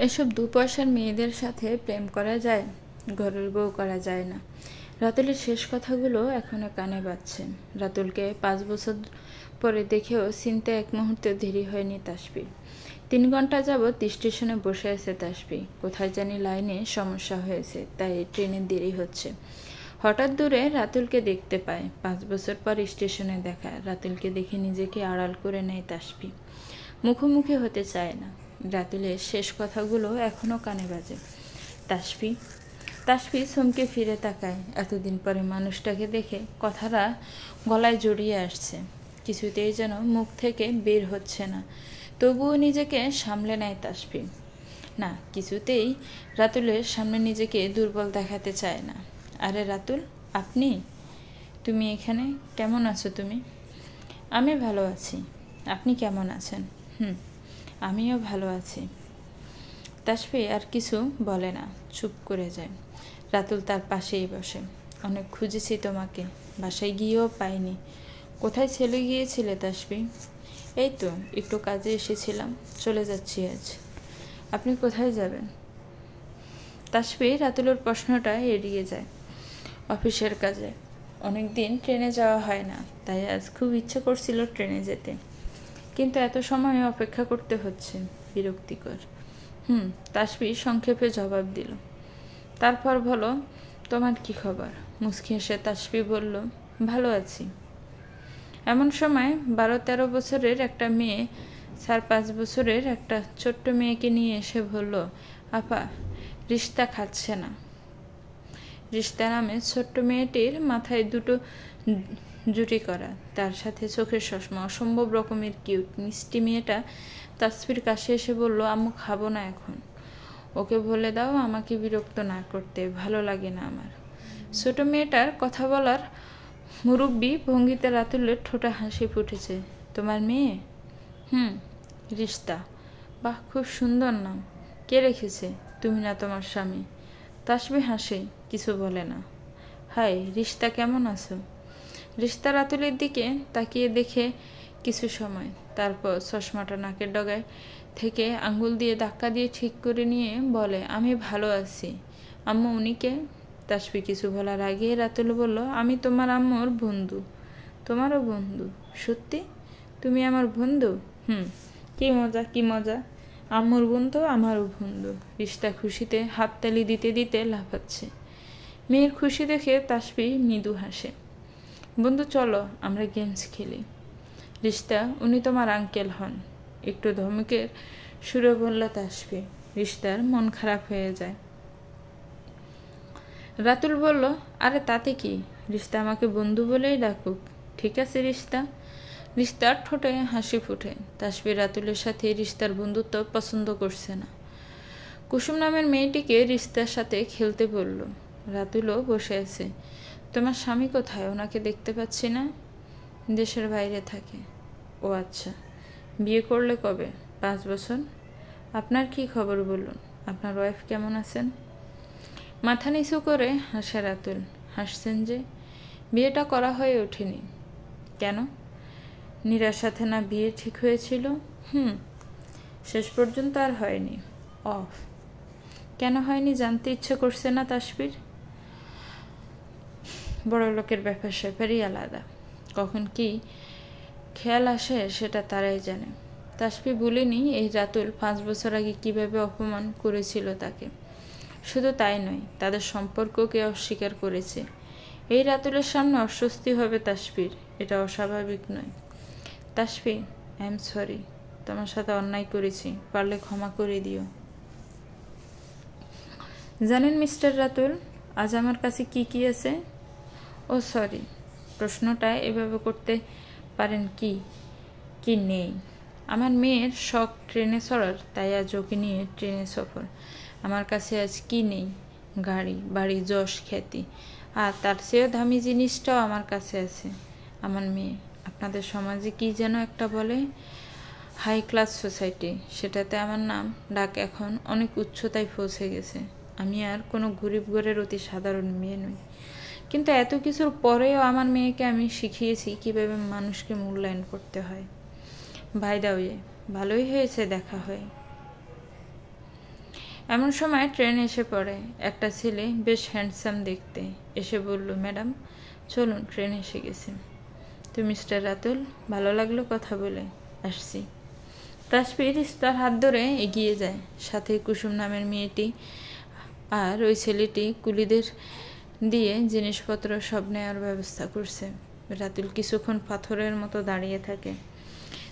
এসব দুপয়সার মেয়েদের সাথে প্রেম করা যায়, ঘরের বউ করা যায় না। রাতুলের শেষ কথাগুলো এখনো কানে বাজছে। রাতুলকে 5 বছর পরে দেখেও চিনতে এক মুহূর্তে দেরি হয়নি তাসফি। 3 ঘন্টা যাবৎ স্টেশনে বসে আছে তাসফি। কোথায় জানি লাইনে সমস্যা হয়েছে, তাই ট্রেনের দেরি হচ্ছে। হঠাৎ দূরে রাতুলকে দেখতে পায়। 5 বছর পর স্টেশনে দেখা। রাতুলকে দেখে নিজেকে আড়াল করে নেয় তাসফি। মুখোমুখি হতে চায় না। রাতুলের শেষ কথাগুলো এখনো কানে বাজে। তাসফি তাসফি চমকে ফিরে তাকায়। এতদিন পরে মানুষটাকে দেখে কথাটা গলায় জড়িয়ে আসছে। কিছুতেই যেন মুখ থেকে বের হচ্ছে না। তবুও নিজেকে সামলে নেয় তাসফি। না, কিছুতেই রাতুলের সামনে নিজেকে দুর্বল দেখাতে চায় না। আরে রাতুল, আপনি? তুমি এখানে? কেমন আছো তুমি? আমি ভালো আছি। আপনি কেমন আছেন? আমিও ভালো আছি। তাসফি আর কিছু বলে না, চুপ করে যায়। রাতুল তার পাশেই বসে। অনেক খুঁজেছি তোমাকে, বাসায় গিয়েও পাইনি। কোথায় চলে গিয়েছিলে তাসফি? এই তো একটু কাজে এসেছিলাম, চলে যাচ্ছি আজ। আপনি কোথায় যাবেন? তাসফি রাতুলের প্রশ্নটা এড়িয়ে যায়। অফিসের কাজে। অনেকদিন ট্রেনে যাওয়া হয় না, তাই আজ খুব ইচ্ছে করছিল ট্রেনে যেতে, কিন্তু এত সময় অপেক্ষা করতে হচ্ছে, বিরক্তিকর। তাসফি সংক্ষেপে জবাব দিল। তারপর বলো, তোমার কি খবর? মুচকি হেসে তাসফি বলল, ভালো আছি। এমন সময় 12-13 বছরের একটা মেয়ে 4-5 বছরের একটা ছোট্ট মেয়েকে নিয়ে এসে বলল, আপা, রিশতা খাচ্ছে না। রিশতা নামে ছোট্ট মেয়েটির মাথায় দুটো জুটি করা, তার সাথে চোখের চশমা, অসম্ভব রকমের কিউট মিষ্টি মেয়েটা তাসফির কাছে এসে বলল, আম্মু খাবো না এখন, ওকে বলে দাও আমাকে বিরক্ত না করতে, ভালো লাগে না আমার। ছোট মেয়েটার কথা বলার মুরব্বী ভঙ্গিতে রাতুলের ঠোঁটে হাসি ফুটেছে। তোমার মেয়ে? রিশতা। বাহ, খুব সুন্দর নাম। কে রেখেছে? তুমি না তোমার স্বামী? তাসফি হাসে, কিছু বলে না। হাই রিশতা, কেমন আছো? রিশতা রাতুলের দিকে তাকিয়ে দেখে কিছু সময়, তারপর চশমাটা নাকের ডগায় থেকে আঙ্গুল দিয়ে ধাক্কা দিয়ে ঠিক করে নিয়ে বলে, আমি ভালো আছি। আম্মু, উনিকে? তাসফি কিছু বলার আগে রাতুল বলল, আমি তোমার আম্মুর বন্ধু। তোমারও বন্ধু? সত্যি? তুমি আমার বন্ধু? কি মজা, কি মজা। আম্মুর বন্ধু, আমারও বন্ধু। রিশতা খুশিতে হাততালি দিতে দিতে লাফাচ্ছে। মেয়ের খুশি দেখে তাসফি মৃদু হাসে। বন্ধু, চলো আমরা গেমস খেলি। রিশতা, উনি তোমার আঙ্কেল হন। একটু ধমকের সুরে বলল তাসফি। রিশতার মন খারাপ হয়ে যায়। রাতুল বলল, আরে তাতে কি, রিশতা আমাকে বন্ধু বলেই ডাকুক। ঠিক আছে রিশতা। রিশতার ঠোঁটে হাসি ফুটে। তাসফি রাতুলের সাথে রিশতার বন্ধুত্ব পছন্দ করছে না। কুসুম নামের মেয়েটিকে রিশতার সাথে খেলতে বলল। রাতুলও বসে আছে। তোমার স্বামী কোথায়? ওনাকে দেখতে পাচ্ছি না। দেশের বাইরে থাকে। ও আচ্ছা, বিয়ে করলে কবে? 5 বছর। আপনার কি খবর বলুন, আপনার ওয়াইফ কেমন আছেন? মাথা নিচু করে হাসে রাতুল। হাসছেন যে? বিয়েটা করা হয়ে ওঠেনি। কেন? নীরার সাথে না বিয়ে ঠিক হয়েছিল? শেষ পর্যন্ত আর হয়নি। অফ। কেন হয়নি জানতে ইচ্ছে করছে না তাসফির? বড় লোকের ব্যাপার স্যাপারই আলাদা, কখন কি খেয়াল আসে সেটা তারাই জানে। তাসফি বলিনি এই রাতুল 5 বছর আগে কিভাবে অপমান করেছিল তাকে। শুধু তাই নয়, তাদের সম্পর্ককে অস্বীকার করেছে। এই রাতুলের সামনে অস্বস্তি হবে তাসফির, এটা অস্বাভাবিক নয়। তাসফি, আই এম সরি, তোমার সাথে অন্যায় করেছি, পারলে ক্ষমা করে দিও। জানেন মিস্টার রাতুল, আজ আমার কাছে কি কি আছে? ও সরি, প্রশ্নটা এভাবে করতে পারেন কি কি নেই? আমার মেয়ের শখ ট্রেনে চড়ার, তাই আজ ওকে নিয়ে ট্রেনে সফর। আমার কাছে আজ কি নেই? গাড়ি, বাড়ি, যশ, খ্যাতি, আর তার চেয়েও দামি জিনিসটাও আমার কাছে আছে, আমার মেয়ে। আপনাদের সমাজে কি যেন একটা বলে, হাই ক্লাস সোসাইটি, সেটাতে আমার নাম ডাক এখন অনেক উচ্চতায় পৌঁছে গেছে। আমি আর কোনো গরিব ঘরের অতি সাধারণ মেয়ে নই, কিন্তু এত কিছুর পরেও আমার মেয়েকে আমি শিখিয়েছি কিভাবে মানুষকে মূল্যায়ন করতে হয়। ভাই দাও, ভালোই হয়েছে দেখা হয়। এমন সময় ট্রেন এসে পড়ে। একটা ছেলে, বেশ হ্যান্ডসাম দেখতে, এসে বলল, ম্যাডাম চলুন, ট্রেন এসে গেছে। তো মিস্টার রাতুল, ভালো লাগলো কথা বলে, আসছি। তাসফির তার হাত ধরে এগিয়ে যায়। সাথে কুসুম নামের মেয়েটি আর ওই ছেলেটি কুলিদের দিয়ে জিনিসপত্র সব নেওয়ার ব্যবস্থা করছে। রাতুল কিছুক্ষণ পাথরের মতো দাঁড়িয়ে থাকে।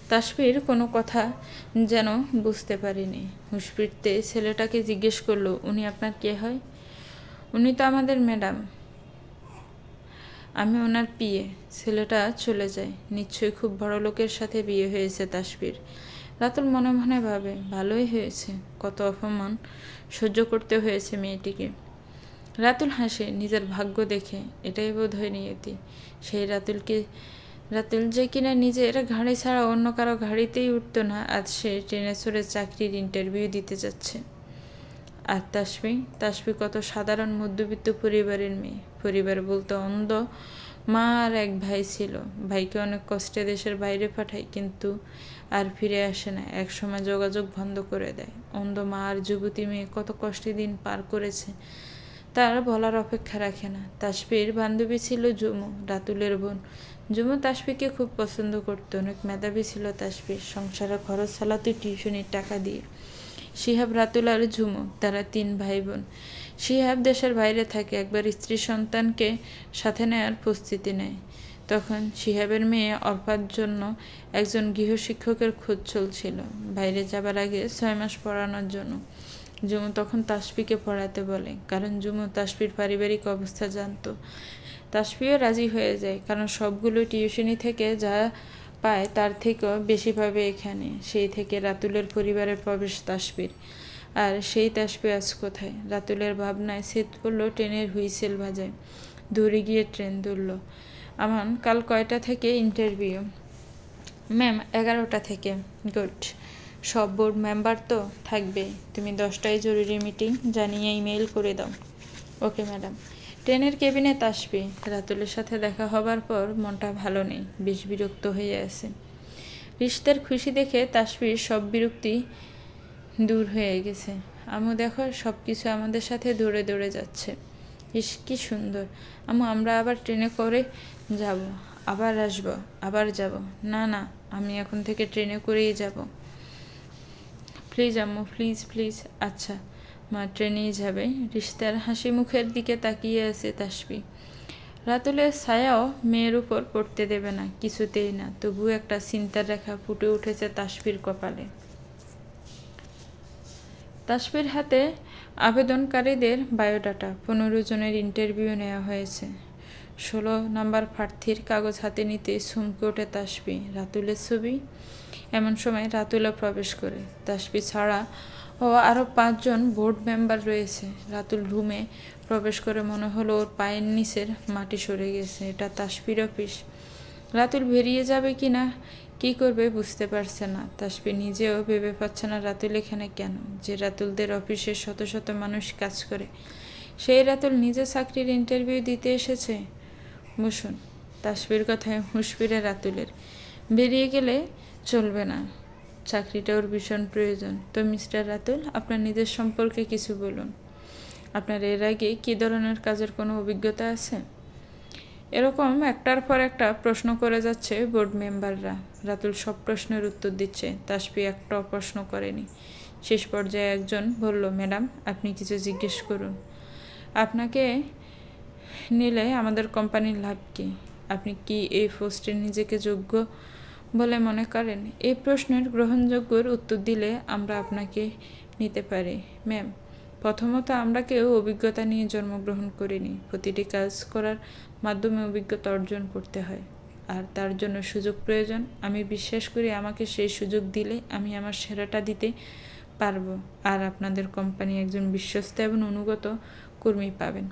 তাসফির কোনো কথা যেন বুঝতে পারেনি। হুঁশ ফিরতে ছেলেটাকে জিজ্ঞেস করলো, উনি আপনার কে হয়? উনি তো আমাদের ম্যাডাম, আমি ওনার পিয়ে। ছেলেটা চলে যায়। নিশ্চয়ই খুব বড় লোকের সাথে বিয়ে হয়েছে তাসফির। রাতুল মনে মনে ভাবে, ভালোই হয়েছে, কত অপমান সহ্য করতে হয়েছে মেয়েটিকে। রাতুল হাসে নিজের ভাগ্য দেখে, এটাই বোধ হয় নিয়তি। সেই রাতুল যে কিনা নিজের ঘাড়ি ছাড়া অন্য কারো ঘাড়িতেই উঠত না, আজ সে ট্রেনে চড়ে চাকরির ইন্টারভিউ দিতে যাচ্ছে। আর তাসফি কত সাধারণ মধ্যবিত্ত পরিবারের মেয়ে। পরিবার বলতে অন্ধ মা আর এক ভাই ছিল। ভাইকে অনেক কষ্টে দেশের বাইরে পাঠায়, কিন্তু আর ফিরে আসে না। একসময় যোগাযোগ বন্ধ করে দেয়। অন্ধ মা আর যুবতী মেয়ে কত কষ্টে দিন পার করেছে তার বলার অপেক্ষা রাখে না। তাসফির বান্ধবী ছিল ঝুমু, রাতুলের বোন। ঝুমু তাসফিকে খুব পছন্দ করত। অনেক মেধাবী ছিল তাসফির। সংসারে খরচ চালাতো টিউশনির টাকা দিয়ে। শিহাব, রাতুল আর ঝুমু, তারা 3 ভাই বোন। শিহাব দেশের বাইরে থাকে। একবার স্ত্রী সন্তানকে সাথে নেওয়ার প্রস্তুতি নেয়। তখন শিহাবের মেয়ে অর্পার জন্য একজন গৃহশিক্ষকের খোঁজ চলছিল, বাইরে যাবার আগে 6 মাস পড়ানোর জন্য। ঝুমু তখন তাসফিকে পড়াতে বলে, কারণ ঝুমু তাসফির পারিবারিক অবস্থা জানত। তাসফিও রাজি হয়ে যায়, কারণ সবগুলো টিউশনি থেকে যা পায় তার থেকেও বেশি পাবে এখানে। সেই থেকে রাতুলের পরিবারে প্রবেশ তাসফির। আর সেই তাসফি আজ কোথায়? রাতুলের ভাবনায় ছেদ পড়ল ট্রেনের হুইসেল বাজায়। দৌড়ে গিয়ে ট্রেন ধরল। আমান, কাল কয়টা থেকে ইন্টারভিউ? ম্যাম, 11টা থেকে। গুড। সব বোর্ড মেম্বার তো থাকবে। তুমি 10টায় জরুরি মিটিং জানিয়ে ইমেইল করে দাও। Okay madam. ট্রেনের কেবিনে তাসফি। রাতুলের সাথে দেখা হবার পর মনটা ভালো নেই, বেশ বিরক্ত হয়ে আছে। রিশতার খুশি দেখে তাসফির সব বিরক্তি দূর হয়ে গেছে। আমু দেখো, সব কিছু আমাদের সাথে দৌড়ে দৌড়ে যাচ্ছে। ইস, কি সুন্দর। আমু, আমরা আবার ট্রেনে করে যাব, আবার আসবো, আবার যাব। না না, আমি এখন থেকে ট্রেনে করেই যাব। প্লিজ আম্মু, প্লিজ প্লিজ। আচ্ছা মা, ট্রেনেই যাবে। রিশতার হাসি মুখের দিকে তাকিয়ে আছে তাসফি। রাতুলের ছায়াও মেয়ের উপর পড়তে দেবে না, কিছুতেই না। তবু একটা চিন্তার রেখা ফুটে উঠেছে তাসফির কপালে। তাসফির হাতে আবেদনকারীদের বায়োডাটা। 15 জনের ইন্টারভিউ নেওয়া হয়েছে। 16 নম্বর প্রার্থীর কাগজ হাতে নিতে চমকে ওঠে তাসফি। রাতুলের ছবি। এমন সময় রাতুলও প্রবেশ করে। তাসফি ছাড়া ও আরও 5 জন বোর্ড মেম্বার রয়েছে। রাতুল রুমে প্রবেশ করে মনে হলো ওর পায়ের নিচের মাটি সরে গেছে। এটা তাসফির অফিস। রাতুল বেরিয়ে যাবে কি না, কী করবে বুঝতে পারছে না। তাসফি নিজেও ভেবে পাচ্ছে না রাতুল এখানে কেন। যে রাতুলদের অফিসে শত শত মানুষ কাজ করে, সেই রাতুল নিজে চাকরির ইন্টারভিউ দিতে এসেছে। বসুন। তাসফির কথায় হুঁশ ফিরে রাতুলের। বেরিয়ে গেলে চলবে না, চাকরিটা ওর ভীষণ প্রয়োজন। তো মিস্টার রাতুল, আপনার নিজের সম্পর্কে কিছু বলুন। আপনার এর আগে কী ধরনের কাজের কোনো অভিজ্ঞতা আছে? এরকম একটার পর একটা প্রশ্ন করে যাচ্ছে বোর্ড মেম্বাররা। রাতুল সব প্রশ্নের উত্তর দিচ্ছে। তাসফি একটাও প্রশ্ন করেনি। শেষ পর্যায়ে একজন বলল, ম্যাডাম, আপনি কিছু জিজ্ঞেস করুন। আপনাকে নিলে আমাদের কোম্পানির লাভ কী? আপনি কি এই পোস্টে নিজেকে যোগ্য বলে মনে করেন? এই প্রশ্নের গ্রহণযোগ্যর উত্তর দিলে আমরা আপনাকে নিতে পারি। ম্যাম, প্রথমত আমরা কেউ অভিজ্ঞতা নিয়ে জন্মগ্রহণ করিনি। প্রতিটি কাজ করার মাধ্যমে অভিজ্ঞতা অর্জন করতে হয়, আর তার জন্য সুযোগ প্রয়োজন। আমি বিশ্বাস করি আমাকে সেই সুযোগ দিলে আমি আমার সেরাটা দিতে পারবো, আর আপনাদের কোম্পানি একজন বিশ্বস্ত এবং অনুগত কর্মী পাবেন।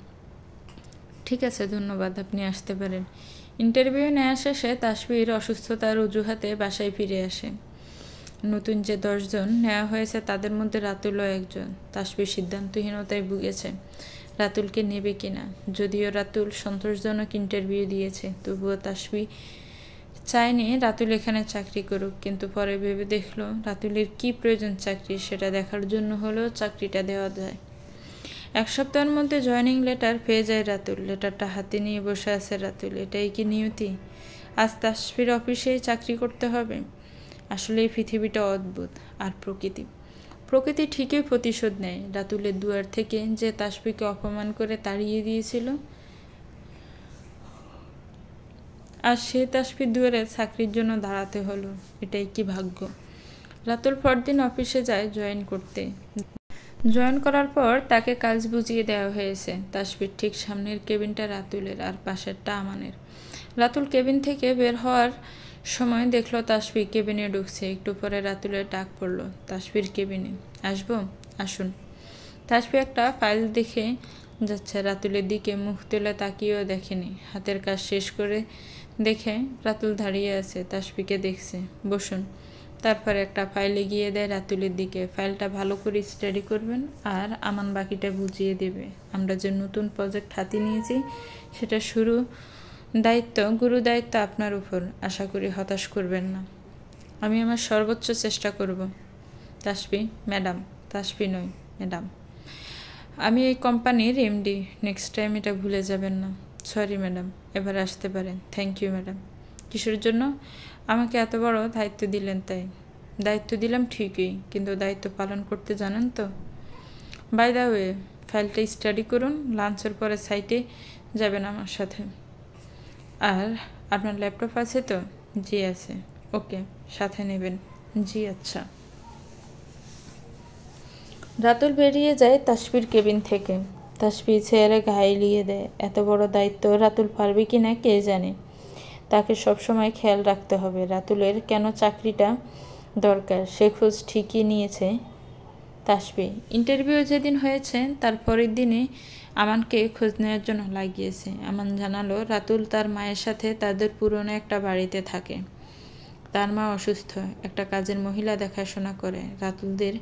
ঠিক আছে, ধন্যবাদ, আপনি আসতে পারেন। ইন্টারভিউ নেওয়া শেষে তাসফির অসুস্থতার অজুহাতে বাসায় ফিরে আসে। নতুন যে 10 জন নেওয়া হয়েছে তাদের মধ্যে রাতুলও একজন। তাসফির সিদ্ধান্তহীনতায় ভুগেছে রাতুলকে নেবে কিনা। যদিও রাতুল সন্তোষজনক ইন্টারভিউ দিয়েছে, তবুও তাসফি চায়নি রাতুল এখানে চাকরি করুক, কিন্তু পরে ভেবে দেখলো রাতুলের কি প্রয়োজন চাকরি, সেটা দেখার জন্য হলেও চাকরিটা দেওয়া যায়। 1 সপ্তাহের মধ্যে জয়েনিং লেটার পেয়ে যায় রাতুল। লেটারটা হাতে নিয়ে বসে আছে রাতুল। এটাই কি নিয়তি? আজ তাসফির অফিসেই চাকরি করতে হবে? আসলে এই পৃথিবীটা অদ্ভুত। আর প্রকৃতি ঠিকই প্রতিশোধ নেয়। রাতুলের দুয়ার থেকে যে তাসফিকে অপমান করে তাড়িয়ে দিয়েছিল, আর সে তাসফির দুয়ারে চাকরির জন্য দাঁড়াতে হলো। এটাই কি ভাগ্য? রাতুল পরদিন অফিসে যায় জয়েন করতে। জয়েন করার পর তাকে কাজ বুঝিয়ে দেওয়া হয়েছে। তাসফির ঠিক সামনের কেবিনটা রাতুলের, আর পাশেরটা আমানের। রাতুল কেবিন থেকে বের হওয়ার সময় দেখলো তাসফি কেবিনে ঢুকছে। একটু পরে রাতুলের ডাক পড়লো, তাসফির কেবিনে। আসবো? আসুন। তাসফি একটা ফাইল দেখে যাচ্ছে। রাতুলের দিকে মুখ তুলে তাকিয়েও দেখেনি। হাতের কাজ শেষ করে দেখে রাতুল দাঁড়িয়ে আছে, তাসফিকে দেখছে। বসুন। তারপর একটা ফাইল এগিয়ে দেয় রাতুলের দিকে। ফাইলটা ভালো করে স্টাডি করবেন, আর আমান বাকিটা বুঝিয়ে দেবে। আমরা যে নতুন প্রজেক্ট হাতে নিয়েছি সেটা গুরু দায়িত্ব আপনার উপর। আশা করি হতাশ করবেন না। আমি আমার সর্বোচ্চ চেষ্টা করব। তাসফি ম্যাডাম। তাসফি নয়, ম্যাডাম। আমি এই কোম্পানির এমডি। নেক্সট টাইম এটা ভুলে যাবেন না। সরি ম্যাডাম, এবার আসতে পারেন। Thank you madam. কিসের জন্য? আমাকে এত বড় দায়িত্ব দিলেন তাই। দায়িত্ব দিলাম ঠিকই, কিন্তু দায়িত্ব পালন করতে জানেন তো? বাই দ্য ওয়ে, ফাইলটা স্টাডি করুন। লাঞ্চের পরে সাইটে যাবেন আমার সাথে। আর আপনার ল্যাপটপ আছে তো? জি আছে। ওকে, সাথে নেবেন। জি আচ্ছা। রাতুল বেরিয়ে যায় তাসফির কেবিন থেকে। তাসফি চেয়ারে ঘাইলিয়ে দেয়। এত বড় দায়িত্ব রাতুল পারবে কি না কে জানে। তাকে সবসময় খেয়াল রাখতে হবে রাতুলের কেন চাকরিটা দরকার। সে খোঁজ ঠিকই নিয়েছে। তাসফি ইন্টারভিউ যেদিন হয়েছে তার পরের দিনে আমানকে খোঁজ নেওয়ার জন্য লাগিয়েছে। আমান জানালো রাতুল তার মায়ের সাথে তাদের পুরনো একটা বাড়িতে থাকে। তার মা অসুস্থ, একটা কাজের মহিলা দেখাশোনা করে। রাতুলদের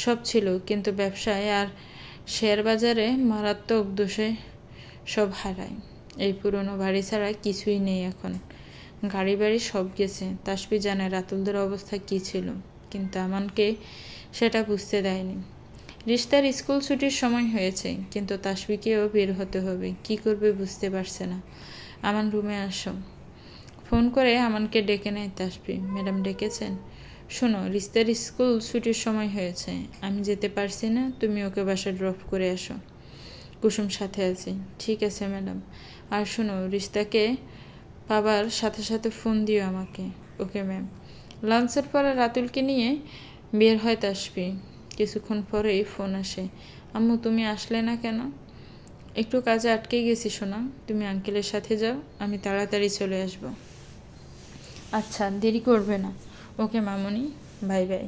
সব ছিল, কিন্তু ব্যবসায় আর শেয়ার বাজারে মারাত্মক দোষে সব হারায়। এই পুরনো বাড়ি ছাড়া কিছুই নেই এখন। গাড়ি বাড়ি সব গেছে। তাসফি জানে রাতুলদের অবস্থা কী ছিল, কিন্তু আমানকে সেটা বুঝতে দেয়নি। রিশতার স্কুল ছুটির সময় হয়েছে, কিন্তু তাসফিকেও বের হতে হবে। কি করবে বুঝতে পারছে না। আমান রুমে আসো। ফোন করে আমানকে ডেকে নেয় তাসফি। ম্যাডাম ডেকেছেন? শোনো, রিশতার স্কুল ছুটির সময় হয়েছে, আমি যেতে পারছি না, তুমি ওকে বাসায় ড্রপ করে আসো। কুসুম সাথে আছে। ঠিক আছে ম্যাডাম। আর শোনো, রিশতাকে পাবার সাথে সাথে ফোন দিও আমাকে। Okay ma'am. লাঞ্চের পরে রাতুলকে নিয়ে বের হয় তাসফি। কিছুক্ষণ পরেই ফোন আসে। আম্মু, তুমি আসলে না কেন? একটু কাজে আটকে গেছি সোনা, তুমি আঙ্কেলের সাথে যাও, আমি তাড়াতাড়ি চলে আসব। আচ্ছা, দেরি করবে না। ওকে মামনি, বাই বাই।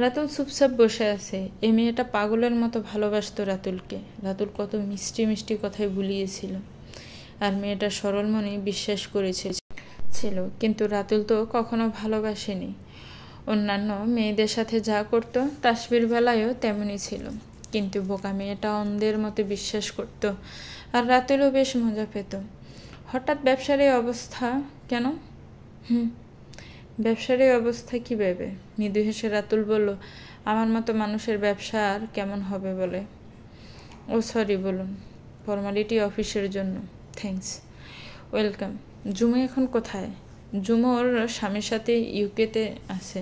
রাতুল চুপচাপ বসে আছে। এই মেয়েটা পাগলের মতো ভালোবাসত রাতুলকে। রাতুল কত মিষ্টি মিষ্টি কথাই ভুলিয়েছিল, আর মেয়েটা সরল মনে বিশ্বাস করেছিল। কিন্তু রাতুল তো কখনো ভালোবাসেনি। অন্যান্য মেয়েদের সাথে যা করত তাসফির বেলায়ও তেমনই ছিল, কিন্তু বোকা মেয়েটা অন্ধের মতো বিশ্বাস করত, আর রাতুলও বেশ মজা পেত। হঠাৎ ব্যবসার এই অবস্থা কেন? ব্যবসার এই অবস্থা কী ভেবে মৃদু হেসে রাতুল বলল, আমার মতো মানুষের ব্যবসা আর কেমন হবে বলে। ও সরি বলুন। ফর্মালিটি অফিসের জন্য। থ্যাঙ্কস। ওয়েলকাম। জুমু এখন কোথায়? জুমু ওর স্বামীর সাথে ইউকেতে আছে।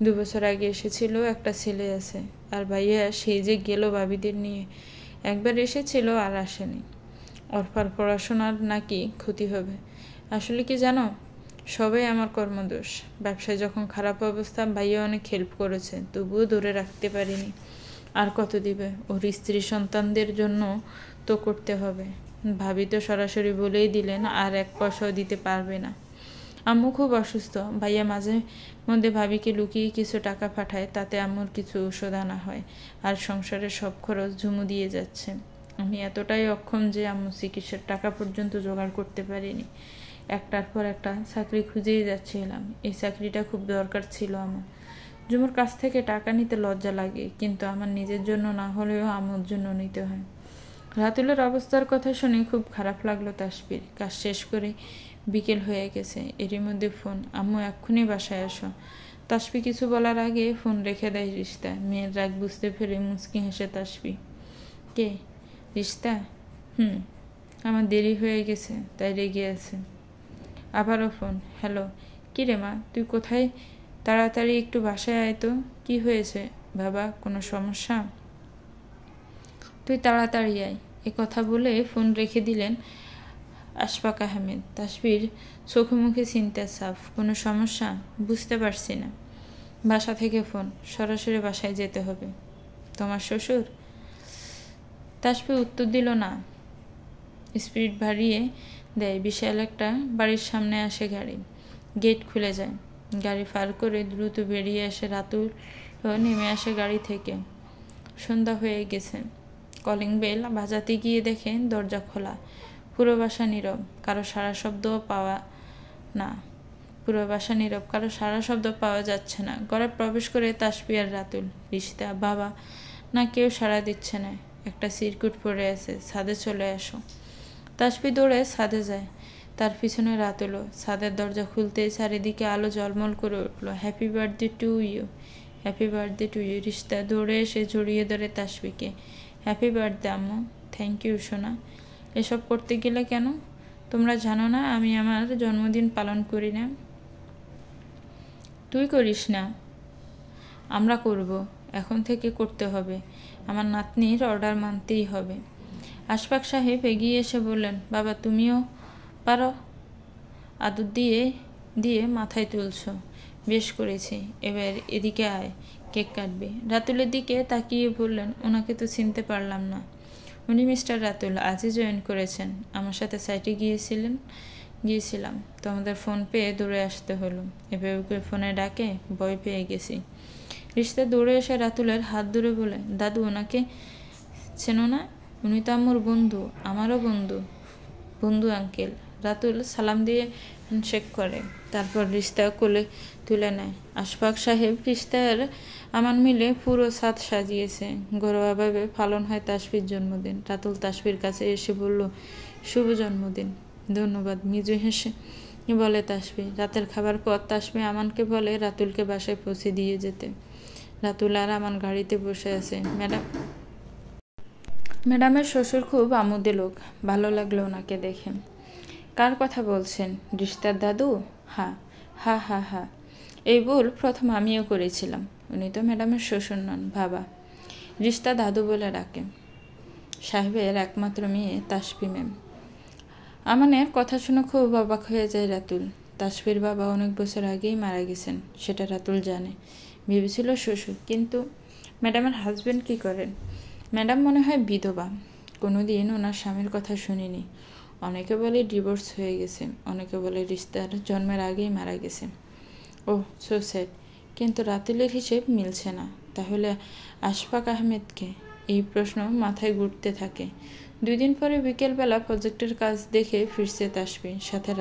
2 বছর আগে এসেছিল, একটা ছেলে আছে। আর ভাইয়া সেই যে গেল ভাবিদের নিয়ে, একবার এসেছিল আর আসেনি। অর্পার পড়াশোনার নাকি ক্ষতি হবে। আসলে কি জানো, সবাই আমার কর্মদোষ। ব্যবসায় যখন খারাপ অবস্থা, ভাইয়া অনেক হেল্প করেছে, তবুও ধরে রাখতে পারিনি। আর কত দিবে? ওর স্ত্রী সন্তানদের জন্য তো করতে হবে। ভাবি তো সরাসরি বলেই দিলেন আর 1 পয়সাও দিতে পারবে না। আম্মু খুব অসুস্থ। ভাইয়া মাঝে মধ্যে ভাবিকে লুকিয়ে কিছু টাকা পাঠায়, তাতে আম্মুর কিছু ওষুধ আনা হয়, আর সংসারের সব খরচ ঝুমু দিয়ে যাচ্ছে। আমি এতটাই অক্ষম যে আম্মু চিকিৎসার টাকা পর্যন্ত জোগাড় করতে পারিনি। একটার পর একটা চাকরি খুঁজেই যাচ্ছিলাম। এই চাকরিটা খুব দরকার ছিল আমার। ঝুমুর কাছ থেকে টাকা নিতে লজ্জা লাগে, কিন্তু আমার নিজের জন্য না হলেও আম্মুর জন্য নিতে হয়। রাতুলের অবস্থার কথা শুনে খুব খারাপ লাগলো তাসফির। কাজ শেষ করে বিকেল হয়ে গেছে, এরই মধ্যে ফোন, আম্মু এক্ষুনি বাসায় আসো। তাসফি কিছু বলার আগে ফোন রেখে দেয় রিশতা। মেয়ের রাগ বুঝতে পেরে মুচকি হেসে তাসফি, কে? রিশতা? আমার দেরি হয়ে গেছে তাই রেগে আছে। আবারও ফোন, হ্যালো। কী রে মা, তুই কোথায়? তাড়াতাড়ি একটু বাসায় আয় তো। কি হয়েছে বাবা, কোনো সমস্যা? তুই তাড়াতাড়ি আয়। এ কথা বলে ফোন রেখে দিলেন আশফাক আহমেদ। তাসফির চোখে মুখে চিন্তা সাফ। কোনো সমস্যা? বুঝতে পারছি না। বাসা থেকে ফোন, সরাসরি বাসায় যেতে হবে। তোমার শ্বশুর? তাসফি উত্তর দিল না, স্পিড বাড়িয়ে দেয়। বিশাল একটা বাড়ির সামনে আসে গাড়ি, গেট খুলে যায়। গাড়ি পার করে দ্রুত বেরিয়ে আসে রাতুল, নেমে আসে গাড়ি থেকে। সন্ধ্যা হয়ে গেছে। কলিং বেল বাজাতে গিয়ে দেখে দরজা খোলা। পুরো বাসা নীরব, কারো সারা শব্দ পাওয়া যাচ্ছে না। ঘরে প্রবেশ করে তাসফি আর রাতুল। রিশতা, বাবা, না কেউ সাড়া দিচ্ছে না। একটা সিরকুট পড়ে আছে, ছাদে চলে আসো। তাসফি দৌড়ে ছাদে যায়, তার পিছনে রাতুলও। ছাদের দরজা খুলতেই চারিদিকে আলো ঝলমল করে উঠল। Happy birthday to you, happy birthday to you. Rishta দৌড়ে এসে জড়িয়ে ধরে তাসফিকে। হ্যাপি বার্থডে আম্মু। থ্যাংক ইউ সোনা। এসব করতে গেলে কেন? তোমরা জানো না আমি আমার জন্মদিন পালন করি না? তুই করিস না, আমরা করব। এখন থেকে করতে হবে। আমার নাতনির অর্ডার মানতেই হবে। আশফাক সাহেব এগিয়ে এসে বললেন, বাবা তুমিও পারো? আদর দিয়ে দিয়ে মাথায় তুলছ, বেশ করেছি। এবার এদিকে আয়, কেক কাটবে। রাতুলের দিকে তাকিয়ে বললেন, ওনাকে তো চিনতে পারলাম না। উনি মিস্টার রাতুল, আজই জয়েন করেছেন। আমার সাথে সাইটে গিয়েছিলাম, তোমাদের ফোন পেয়ে দৌড়ে আসতে হলো। এভাবে ফোনে ডাকে ভয় পেয়ে গেছি। রিশতা দৌড়ে এসে রাতুলের হাত ধরে বলে, দাদু ওনাকে চেনো না? উনি তো আমার বন্ধু, আমারও বন্ধু আঙ্কেল। রাতুল সালাম দিয়ে হ্যান্ডশেক করে, তারপর রিশতা কোলে তুলে নেয়। আশফাক সাহেব রিশতার আমান মিলে পুরো ছাদ সাজিয়েছে। ঘরোয়াভাবে পালন হয় তাসফির জন্মদিন। রাতুল তাসফির কাছে এসে বলল, শুভ জন্মদিন। ধন্যবাদ, মিজু হেসে বলে তাসফি। রাতের খাবার পর তাসফি আমানকে বলে রাতুলকে বাসায় পৌঁছে দিয়ে যেতে। রাতুল আর আমান গাড়িতে বসে আছে। ম্যাডামের শ্বশুর খুব আমোদে লোক, ভালো লাগলো ওনাকে দেখে। কার কথা বলছেন? রিশতার দাদু? হ্যাঁ। হা। এই ভুল প্রথম আমিও করেছিলাম। উনি তো ম্যাডামের শ্বশুর নন, বাবা। রিশতা দাদু বলে ডাকে। সাহেবের একমাত্র মেয়ে তাসফি ম্যাম। আমানের কথা শুনে খুব অবাক হয়ে যায় রাতুল। তাসফির বাবা অনেক বছর আগেই মারা গেছেন, সেটা রাতুল জানে। ভেবেছিল শ্বশুর, কিন্তু ম্যাডামের হাজবেন্ড কি করেন? ম্যাডাম মনে হয় বিধবা। কোনোদিন ওনার স্বামীর কথা শুনিনি। অনেকে বলে ডিভোর্স হয়ে গেছে, অনেকে বলে রিশতার জন্মের আগেই মারা গেছে। ওহ, সো স্যাড। কিন্তু রাতুলের হিসেব মিলছে না। তাহলে আশফাক আহমেদকে? এই প্রশ্ন মাথায় ঘুরতে থাকে। 2 দিন পরে বিকেলবেলা প্রজেক্টের কাজ দেখে ফিরছে তাসফি, সাথে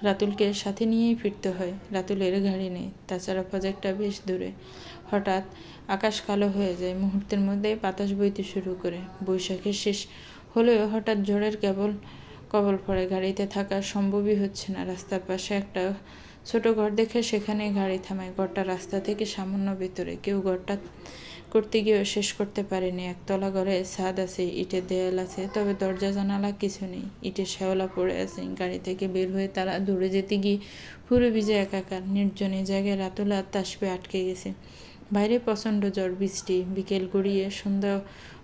রাতুলকে সাথে নিয়েই ফিরতে হয়। রাতুলের গাড়ি নেই, তাছাড়া প্রজেক্টটা বেশ দূরে। হঠাৎ আকাশ কালো হয়ে যায়। মুহূর্তের মধ্যে বাতাস বইতে শুরু করে। বৈশাখের শেষ হলেও হঠাৎ ঝড়ের কবল পড়ে। গাড়িতে থাকা সম্ভবই হচ্ছে না। রাস্তার পাশে একটা ছোট ঘর দেখে সেখানে গাড়ি থামায়। ঘরটা রাস্তা থেকে সামান্য ভেতরে। কেউ ঘরটা করতে গিয়েও শেষ করতে পারেনি। একতলা ঘরে ছাদ আছে, ইটের দেয়াল আছে, তবে দরজা জানালা কিছু নেই। ইটের শেওলা পড়ে আছে। গাড়ি থেকে বের হয়ে তারা দূরে যেতে গিয়ে পুরো ভিজে একাকার। নির্জন জায়গায় রাতুল আর তাসফি আটকে গেছে। বাইরে প্রচণ্ড ঝড় বৃষ্টি। বিকেল গড়িয়ে সন্ধ্যা,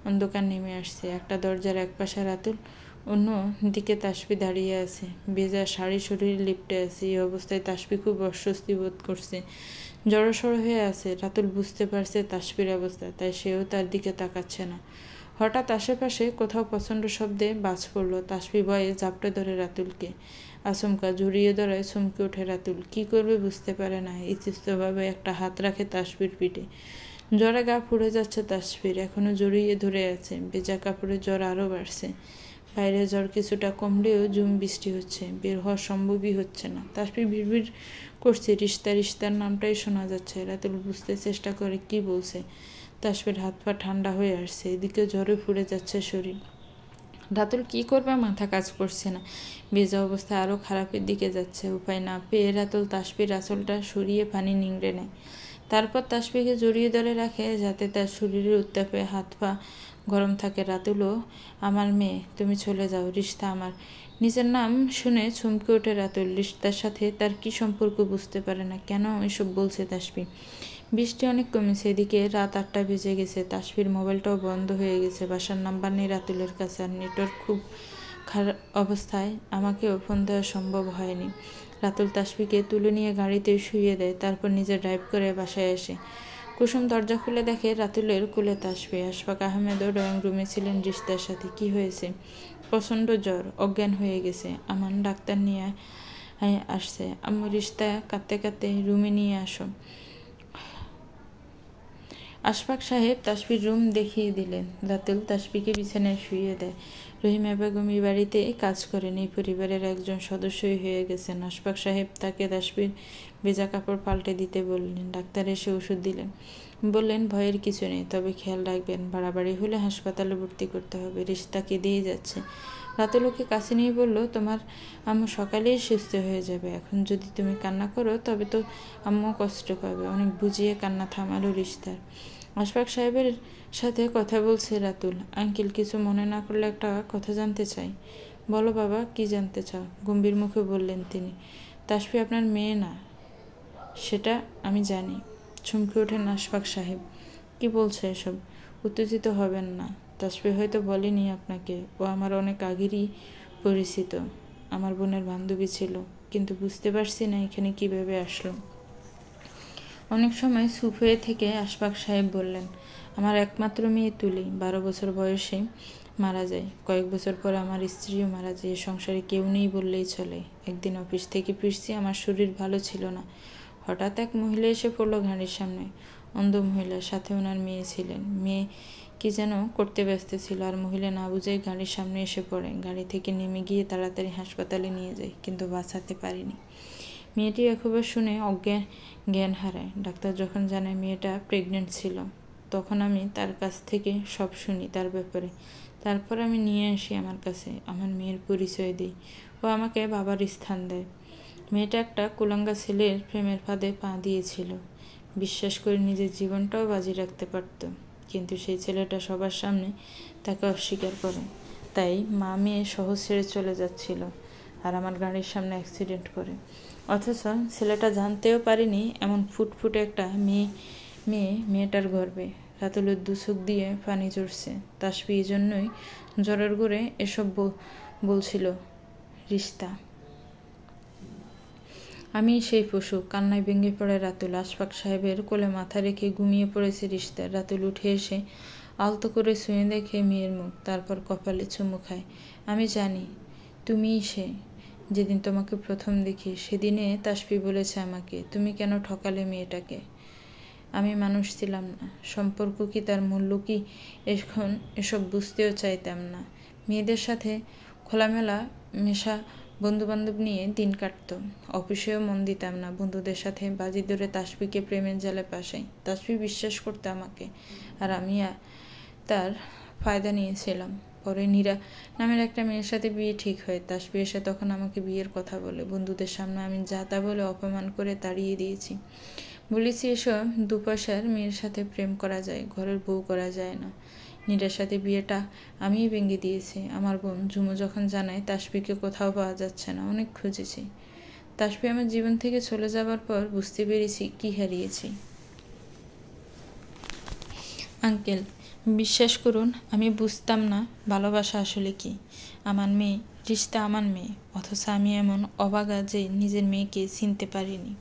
অন্ধকার নেমে আসছে। একটা দরজার একপাশে রাতুল, অন্য দিকে তাসফি দাঁড়িয়ে আছে। ভেজা শাড়ি শরীরে লিপটে আছে। এই অবস্থায় তাসফি খুব অস্বস্তি বোধ করছে। জড়সড় হয়ে আছে। রাতুল বুঝতে পারছে তাসফির অবস্থা, তাই সেও তার দিকে তাকাচ্ছে না। হঠাৎ আশেপাশে কোথাও প্রচণ্ড শব্দে বাজ পড়ল। তাসফি ভয়ে ঝাপটে ধরে রাতুলকে। আচমকা জড়িয়ে ধরায় চমকে ওঠে রাতুল। কি করবে বুঝতে পারে না। ইচ্ছিতভাবে একটা হাত রাখে তাসফির পিঠে। জ্বরে গা পুড়ে যাচ্ছে তাসফির। এখনো জড়িয়ে ধরে আছে। ভেজা কাপড়ে জ্বর আরও বাড়ছে। বাইরে ঝড় কিছুটা কমলেও ঝুম বৃষ্টি হচ্ছে। বের হওয়া সম্ভবই হচ্ছে না। তাসফি বিড়বিড় করছে, রিশতার নামটাই শোনা যাচ্ছে। রাতুল বুঝতে চেষ্টা করে কি বলছে। তাসফির হাত পা ঠান্ডা হয়ে আসছে। এদিকে জ্বরে পুড়ে যাচ্ছে শরীর। রাতুল কি করবে মাথা কাজ করছে না। ভেজা অবস্থা আরও খারাপের দিকে যাচ্ছে। উপায় না পেয়ে রাতুল তাসফির আঁচলটা সরিয়ে পানি নিংড়ে নেয়। তারপর তাসফিকে জড়িয়ে ধরে রাখে যাতে তার শরীরের উত্তাপে হাত পা গরম থাকে। রাতুলও আমার মেয়ে, তুমি চলে যাও, রিশতা আমার। নিজের নাম শুনে চমকে ওঠে রাতুল। রিশতার সাথে তার কি সম্পর্ক বুঝতে পারে না। কেন এসব বলছে তাসফি? বৃষ্টি অনেক কমেছে, এদিকে রাত 8টা বেজে গেছে। তাসফির মোবাইলটাও বন্ধ হয়ে গেছে। বাসার নাম্বার নেই রাতুলের কাছে, আর নেটওয়ার্ক খুব খারাপ অবস্থায় আমাকেও ফোন দেওয়া সম্ভব হয়নি। রাতুল তাসফিকে তুলে নিয়ে গাড়িতে শুইয়ে দেয়, তারপর নিজে ড্রাইভ করে বাসায় আসে। কুসুম দরজা খুলে দেখে রাতুলের কোলে তাসফি। আশফাক আহমেদও ড্রয়িং রুমে ছিলেন রিশতার সাথে। কি হয়েছে? প্রচণ্ড জ্বর, অজ্ঞান হয়ে গেছে। আমান ডাক্তার নিয়ে আসছে। আম্মু, রিশতা কাঁদতে কাঁদতে রুমে নিয়ে আসো। আশফাক সাহেব তাসফির রুম দেখিয়ে দিলেন। রাতুল তাসফিকে বিছানায় শুইয়ে দেয়। রহিমা বেগম এই বাড়িতে কাজ করেন, এই পরিবারের একজন সদস্যই হয়ে গেছেন। আশফাক সাহেব তাকে তাসফির ভেজা কাপড় পাল্টে দিতে বললেন। ডাক্তার এসে ওষুধ দিলেন। বললেন ভয়ের কিছু নেই, তবে খেয়াল রাখবেন, বাড়াবাড়ি হলে হাসপাতালে ভর্তি করতে হবে। রিশতা কেঁদেই যাচ্ছে। রাতুল ওকে কাছে নিয়ে বলল, তোমার আম্মু সকালেই সুস্থ হয়ে যাবে। এখন যদি তুমি কান্না করো তবে তো আম্মু কষ্ট পাবে। অনেক বুঝিয়ে কান্না থামালো রিশতার। আশফাক সাহেবের সাথে কথা বলছে রাতুল। আঙ্কেল, কিছু মনে না করলে একটা কথা জানতে চাই। বলো বাবা, কি জানতে চাও? গম্ভীর মুখে বললেন তিনি। তাসফি আপনার মেয়ে না, সেটা আমি জানি। চমকে ওঠেন আশফাক সাহেব। কি বলছে এসব? উত্তেজিত হবেন না। তাসফি হয়তো বলেনি আপনাকে, ও আমার অনেক আগেরই পরিচিত, আমার বোনের বান্ধবী ছিল, কিন্তু বুঝতে পারছি না এখানে কিভাবে আসলো। অনেক সময় চুপ হয়ে থেকে আশফাক সাহেব বললেন, আমার একমাত্র মেয়ে তুলি 12 বছর বয়সে মারা যায়। কয়েক বছর পরে আমার স্ত্রীও মারা যায়। সংসারে কেউ নেই বললেই চলে। একদিন অফিস থেকে ফিরছি, আমার শরীর ভালো ছিল না। হঠাৎ এক মহিলা এসে পড়লো গাড়ির সামনে। অন্ধ মহিলা, সাথে ওনার মেয়ে ছিলেন। মেয়ে কি যেন করতে ব্যস্ত ছিল, আর মহিলা না বুঝেই গাড়ির সামনে এসে পড়ে। গাড়ি থেকে নেমে গিয়ে তাড়াতাড়ি হাসপাতালে নিয়ে যায়, কিন্তু বাঁচাতে পারিনি। মেয়েটি একবার শুনে জ্ঞান হারায়। ডাক্তার যখন জানায় মেয়েটা প্রেগনেন্ট ছিল, তখন আমি তার কাছ থেকে সব শুনি তার ব্যাপারে। তারপর আমি নিয়ে আসি আমার কাছে, আমার মেয়ের পরিচয় দিই। ও আমাকে বাবার স্থান দেয়। মেয়েটা একটা কুলাঙ্গা ছেলের প্রেমের ফাঁদে পা দিয়েছিল। বিশ্বাস করে নিজের জীবনটাও বাজি রাখতে পারত, কিন্তু সেই ছেলেটা সবার সামনে তাকে অস্বীকার করে। তাই মা মেয়ে সহজ ছেড়ে চলে যাচ্ছিল, আর আমার গাড়ির সামনে অ্যাক্সিডেন্ট করে। অথচ ছেলেটা জানতেও পারেনি এমন ফুটফুটে একটা মেয়েটার গর্বে। রাতুলের দুচোখ দিয়ে পানি ঝরছে। তাসফি এই জন্যই জ্বরের ঘরে এসব বলছিল। রিশতা, আমি সেই পশু। কান্নায় ভেঙে পড়ে রাতুল। আশফাক সাহেবের কোলে মাথা রেখে ঘুমিয়ে পড়েছে রিশতা। রাতুল উঠে এসে আলতো করে ছুঁয়ে দেখে মেয়ের মুখ, তারপর কপালে চুমু খায়। আমি জানি তুমিই সে। যেদিন তোমাকে প্রথম দেখি সেদিনে তাসফি বলেছে আমাকে, তুমি কেন ঠকালে মেয়েটাকে। আমি মানুষ ছিলাম না। সম্পর্ক কি, তার মূল্য কি, এখন এসব বুঝতেও চাইতাম না। মেয়েদের সাথে খোলামেলা মেশা, বন্ধুবান্ধব নিয়ে দিন কাটতো। অফিসেও মন দিতাম না। বন্ধুদের সাথে বাজি ধরে তাসফিকে প্রেমের জালে পাশাই। তাসফি বিশ্বাস করতো আমাকে, আর আমি তার ফায়দা নিয়েছিলাম। পরে নীরা নামের একটা মেয়ের সাথে বিয়ে ঠিক হয়। তাসফি এসে তখন আমাকে বিয়ের কথা বলে। বন্ধুদের সামনে আমি যা তা বলে অপমান করে তাড়িয়ে দিয়েছি। বলেছি এসব দুপয়সার মেয়ের সাথে প্রেম করা যায়, ঘরের বউ করা যায় না। নীরার সাথে বিয়েটা আমিই ভেঙে দিয়েছি। আমার বোন ঝুমু যখন জানায় তাসফিকে কোথাও পাওয়া যাচ্ছে না, অনেক খুঁজেছি। তাসফি আমার জীবন থেকে চলে যাবার পর বুঝতে পেরেছি কি হারিয়েছি। আঙ্কেল, বিশ্বাস করুন, আমি বুঝতাম না ভালোবাসা আসলে কি। আমার মেয়ে, রিশতা আমার মেয়ে, অথচ আমি এমন অবাগা যে নিজের মেয়েকে চিনতে পারিনি।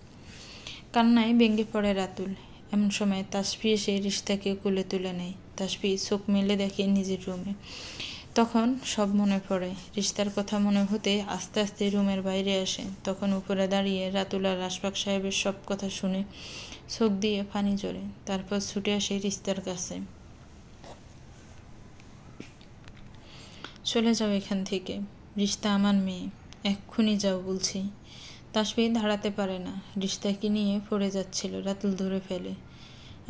কান্নায় ভেঙে পড়ে রাতুল। এমন সময় তাসফি এসে রিশতাকে কোলে তুলে নেয়। তাসফি চোখ মেলে দেখে নিজের রুমে। তখন সব মনে পড়ে। রিশতার কথা মনে হতে আস্তে আস্তে রুমের বাইরে আসে। তখন উপরে দাঁড়িয়ে রাতুল আর আশফাক সাহেবের সব কথা শুনে চোখ দিয়ে পানি ঝরে। তারপর ছুটে আসে রিশতার কাছে। চলে যাও এখান থেকে। রিশতা আমার মেয়ে, এক্ষুনি যাও বলছি। তাসফি দাঁড়াতে পারে না। রিশতাকে নিয়ে পড়ে যাচ্ছিল। রাতুল ধরে ফেলে।